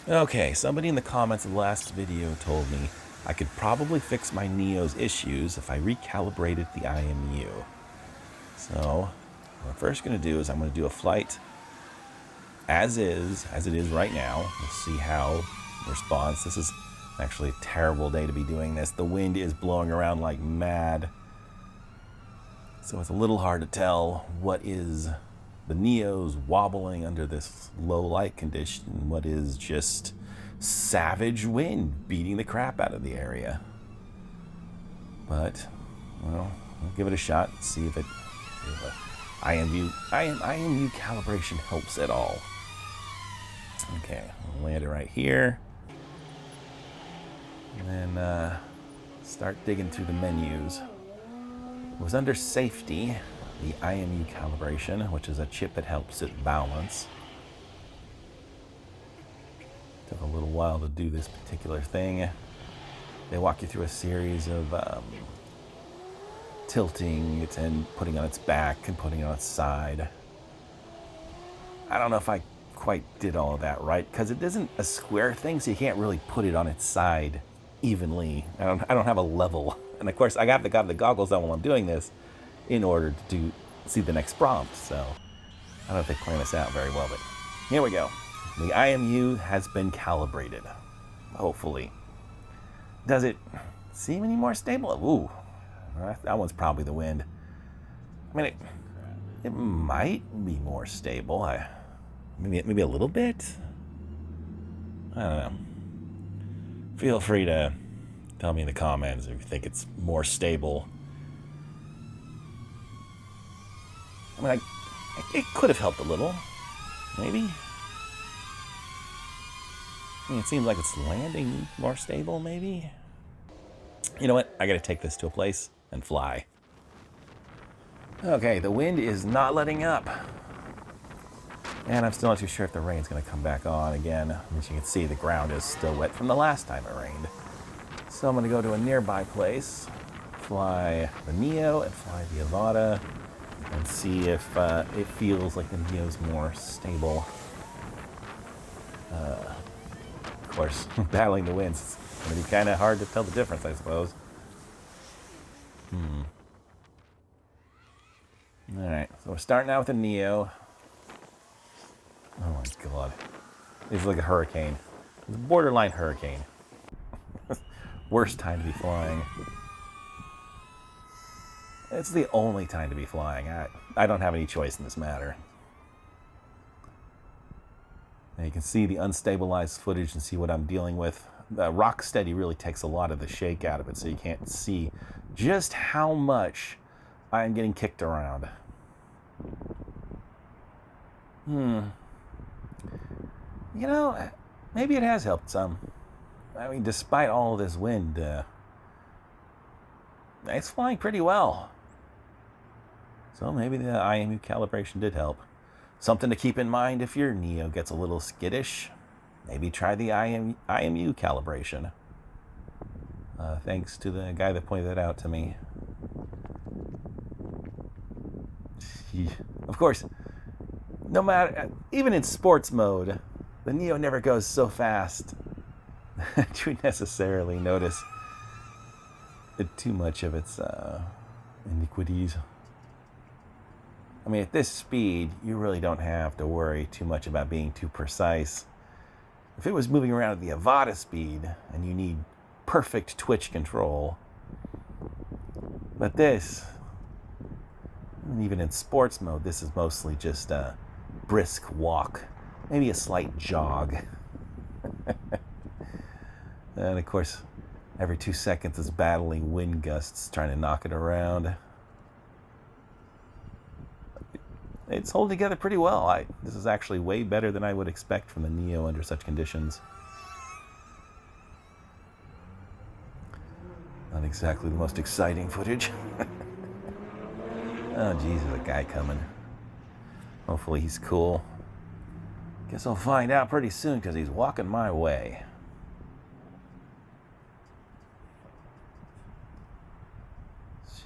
Okay, somebody in the comments of the last video told me I could probably fix my Neo's issues if I recalibrated the IMU. So, what I'm first going to do is I'm going to do a flight as it is right now. We'll see how it responds. This is actually a terrible day to be doing this. The wind is blowing around like mad. So it's a little hard to tell what is the Neo's wobbling under this low light condition, what is just savage wind beating the crap out of the area. But, well, we'll give it a shot, see if IMU calibration helps at all. Okay, we'll land it right here. And then start digging through the menus. It was under safety, the IMU calibration, which is a chip that helps it balance. Took a little while to do this particular thing. They walk you through a series of tilting it and putting it on its back and putting it on its side. I don't know if I quite did all of that right, because it isn't a square thing, so you can't really put it on its side evenly. I don't have a level. And of course, I got the goggles on while I'm doing this in order to see the next prompt. So I don't know if they plan this out very well, but here we go. The IMU has been calibrated, hopefully. Does it seem any more stable? Ooh, that one's probably the wind. I mean, it might be more stable. Maybe a little bit. I don't know. Feel free to tell me in the comments if you think it's more stable. I mean, it could have helped a little, maybe. I mean, it seems like it's landing more stable, maybe. You know what? I gotta take this to a place and fly. Okay, the wind is not letting up. And I'm still not too sure if the rain's gonna come back on again. As you can see, the ground is still wet from the last time it rained. So I'm gonna go to a nearby place, fly the Neo and fly the Avata, and see if it feels like the Neo's more stable. Of course, battling the winds, it's gonna be kind of hard to tell the difference, I suppose. Alright, so we're starting out with the Neo. Oh my god. It's like a hurricane. It's a borderline hurricane. Worst time to be flying. It's the only time to be flying. I don't have any choice in this matter. Now you can see the unstabilized footage and see what I'm dealing with. The Rocksteady really takes a lot of the shake out of it, so you can't see just how much I'm getting kicked around. You know, maybe it has helped some. I mean, despite all of this wind, it's flying pretty well. So maybe the IMU calibration did help. Something to keep in mind if your Neo gets a little skittish. Maybe try the IMU calibration. Thanks to the guy that pointed that out to me. Of course, no matter, even in sports mode, the Neo never goes so fast that you necessarily notice too much of its iniquities. I mean, at this speed, you really don't have to worry too much about being too precise. If it was moving around at the Avata speed and you need perfect twitch control, but this, even in sports mode, this is mostly just a brisk walk, maybe a slight jog. And of course, every 2 seconds is battling wind gusts trying to knock it around. It's holding together pretty well. This is actually way better than I would expect from the Neo under such conditions. Not exactly the most exciting footage. Oh, geez, there's a guy coming. Hopefully he's cool. Guess I'll find out pretty soon because he's walking my way.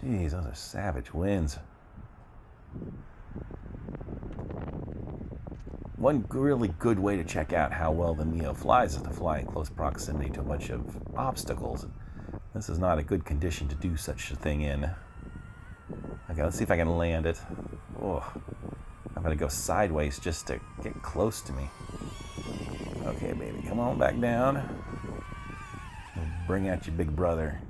Jeez, those are savage winds. One really good way to check out how well the Neo flies is to fly in close proximity to a bunch of obstacles. This is not a good condition to do such a thing in. Okay, let's see if I can land it. Oh, I'm gonna go sideways just to get close to me. Okay, baby, come on back down. We'll bring out your big brother.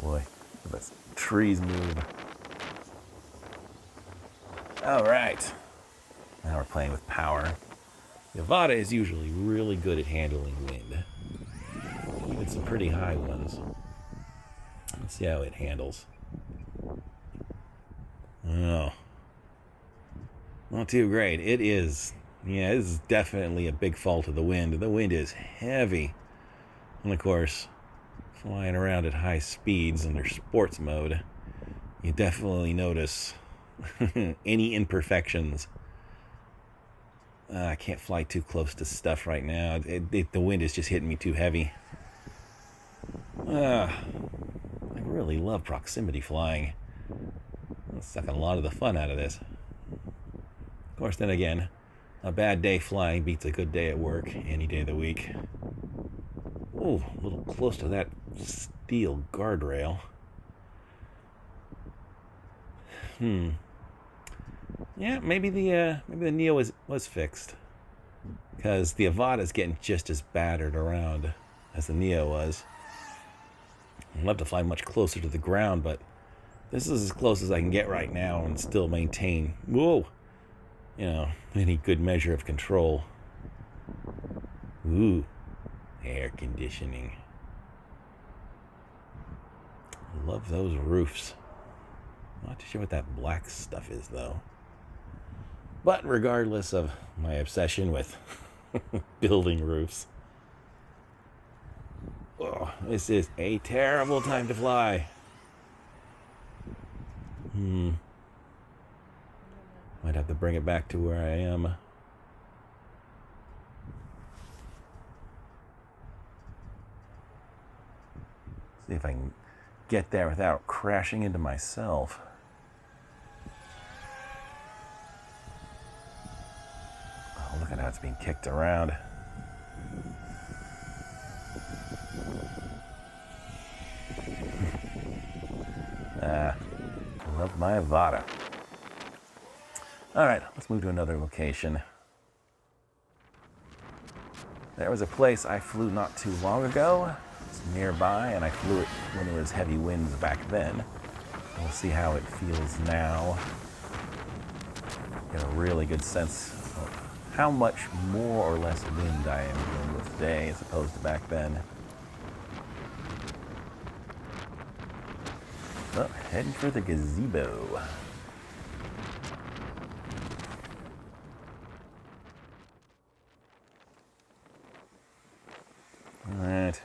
Boy, those trees move. All right, now we're playing with power. The Avata is usually really good at handling wind, even some pretty high ones. Let's see how it handles. Oh, not too great. It is, yeah, this is definitely a big fault of the wind. The wind is heavy, and of course, flying around at high speeds under sports mode, you definitely notice any imperfections. I can't fly too close to stuff right now. The wind is just hitting me too heavy. I really love proximity flying. I'm sucking a lot of the fun out of this. Of course, then again, a bad day flying beats a good day at work any day of the week. Oh, a little close to that steel guardrail. Yeah, maybe the Neo was fixed, because the Avata is getting just as battered around as the Neo was. I'd love to fly much closer to the ground, but this is as close as I can get right now and still maintain, any good measure of control. Ooh, air conditioning. I love those roofs. I'm not too sure what that black stuff is, though. But regardless of my obsession with building roofs, this is a terrible time to fly. Might have to bring it back to where I am. See if I can get there without crashing into myself. Oh, look at how it's being kicked around. I love my Avata. All right, let's move to another location. There was a place I flew not too long ago. It's nearby, and I flew it when it was heavy winds back then. We'll see how it feels now. Get a really good sense of how much more or less wind I am dealing with today as opposed to back then. Well, heading for the gazebo. Alright.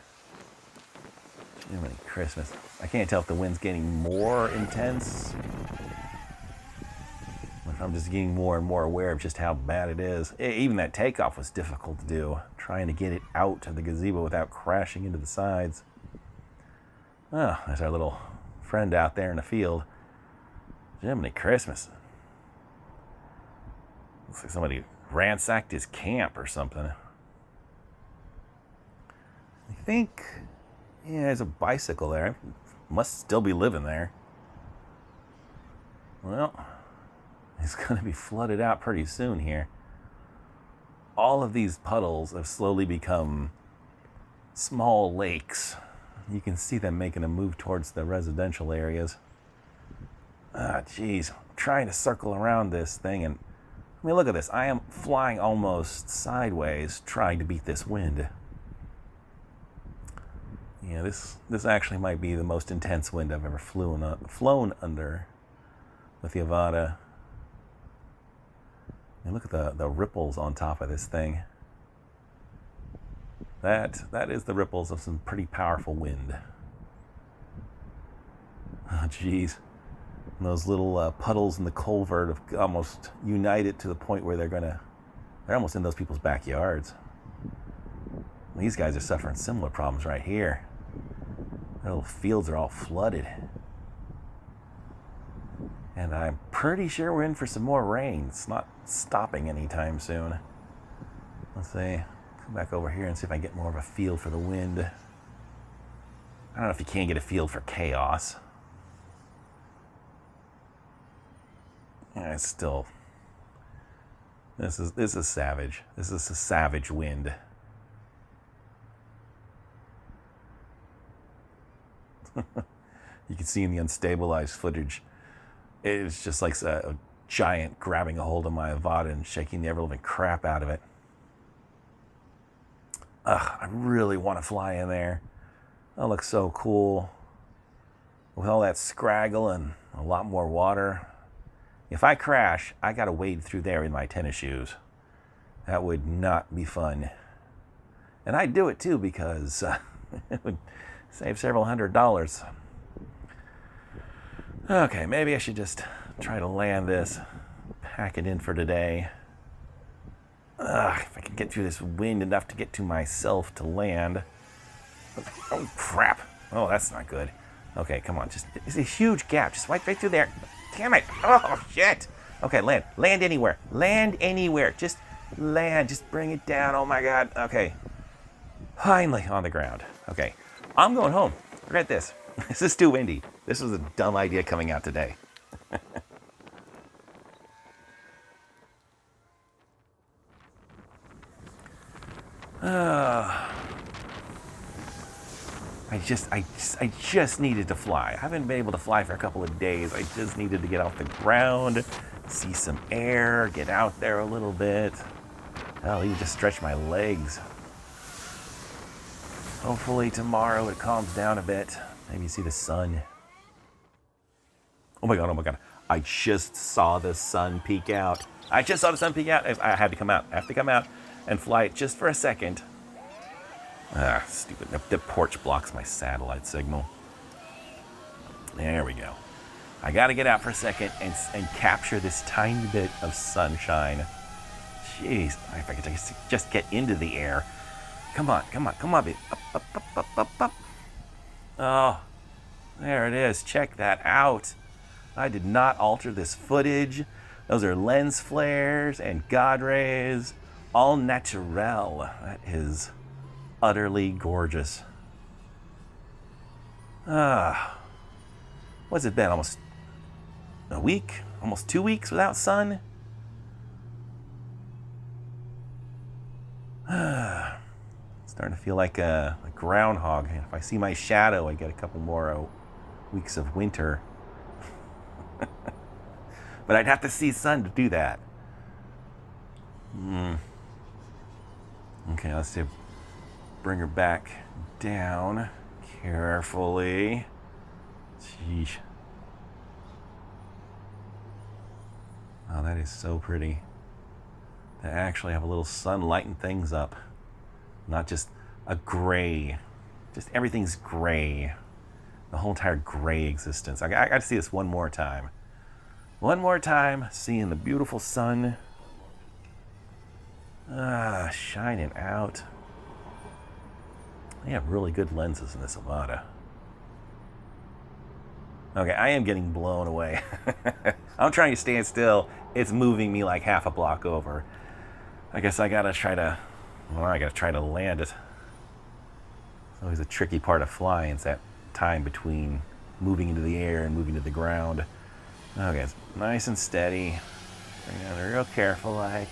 Jiminy Christmas. I can't tell if the wind's getting more intense, or if I'm just getting more and more aware of just how bad it is. Even that takeoff was difficult to do, trying to get it out to the gazebo without crashing into the sides. Oh, there's our little friend out there in the field. Jiminy Christmas. Looks like somebody ransacked his camp or something. I think, yeah, there's a bicycle there. Must still be living there. Well, it's going to be flooded out pretty soon here. All of these puddles have slowly become small lakes. You can see them making a move towards the residential areas. Geez, I'm trying to circle around this thing, and I mean, look at this. I am flying almost sideways, trying to beat this wind. Yeah, this actually might be the most intense wind I've ever flown under with the Avata. And look at the ripples on top of this thing. That is the ripples of some pretty powerful wind. Oh, geez. And those little puddles in the culvert have almost united to the point where they're almost in those people's backyards. These guys are suffering similar problems right here. Their little fields are all flooded. And I'm pretty sure we're in for some more rain. It's not stopping anytime soon. Let's see. Come back over here and see if I can get more of a feel for the wind. I don't know if you can get a feel for chaos. Yeah, it's still... This is savage. This is a savage wind. You can see in the unstabilized footage, it's just like a giant grabbing a hold of my Avata and shaking the ever-living crap out of it. Ugh, I really want to fly in there. That looks so cool. With all that scraggle and a lot more water. If I crash, I gotta wade through there in my tennis shoes. That would not be fun. And I'd do it too because it would save several $100s. Okay, maybe I should just try to land this, pack it in for today. If I can get through this wind enough to get to myself to land. Oh, crap. Oh, that's not good. Okay, come on. It's a huge gap. Just right through there. Damn it. Oh, shit. Okay, land. Land anywhere. Land anywhere. Just land. Just bring it down. Oh, my God. Okay. Finally on the ground. Okay. I'm going home. Forget this. This is too windy. This was a dumb idea coming out today. I just needed to fly. I haven't been able to fly for a couple of days. I just needed to get off the ground, see some air, get out there a little bit. Hell, even just stretch my legs. Hopefully tomorrow it calms down a bit. Maybe see the sun. Oh my God, oh my God. I just saw the sun peek out. I have to come out. I have to come out and fly it just for a second. Ah, stupid. The porch blocks my satellite signal. There we go. I got to get out for a second and capture this tiny bit of sunshine. Jeez, if I could just get into the air. Come on, babe. Up. Oh, there it is. Check that out. I did not alter this footage. Those are lens flares and God rays. All naturel. That is utterly gorgeous. What's it been? Almost a week? Almost 2 weeks without sun? Starting to feel like a groundhog. If I see my shadow, I get a couple more weeks of winter. But I'd have to see sun to do that. Okay, let's see. Bring her back down carefully. Sheesh. Oh, that is so pretty. They actually have a little sun lighting things up. Not just a gray. Just everything's gray. The whole entire gray existence. I got to see this one more time. One more time, seeing the beautiful sun. Shining out. They have really good lenses in this Avata. Okay, I am getting blown away. I'm trying to stand still. It's moving me like half a block over. I guess I gotta try to land it. It's always a tricky part of flying. It's that time between moving into the air and moving to the ground. Okay, it's nice and steady. Bring it down real careful like.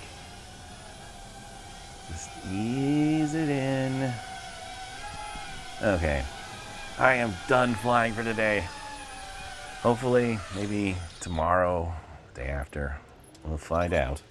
Just ease it in. Okay, I am done flying for today. Hopefully, maybe tomorrow, the day after, we'll find out.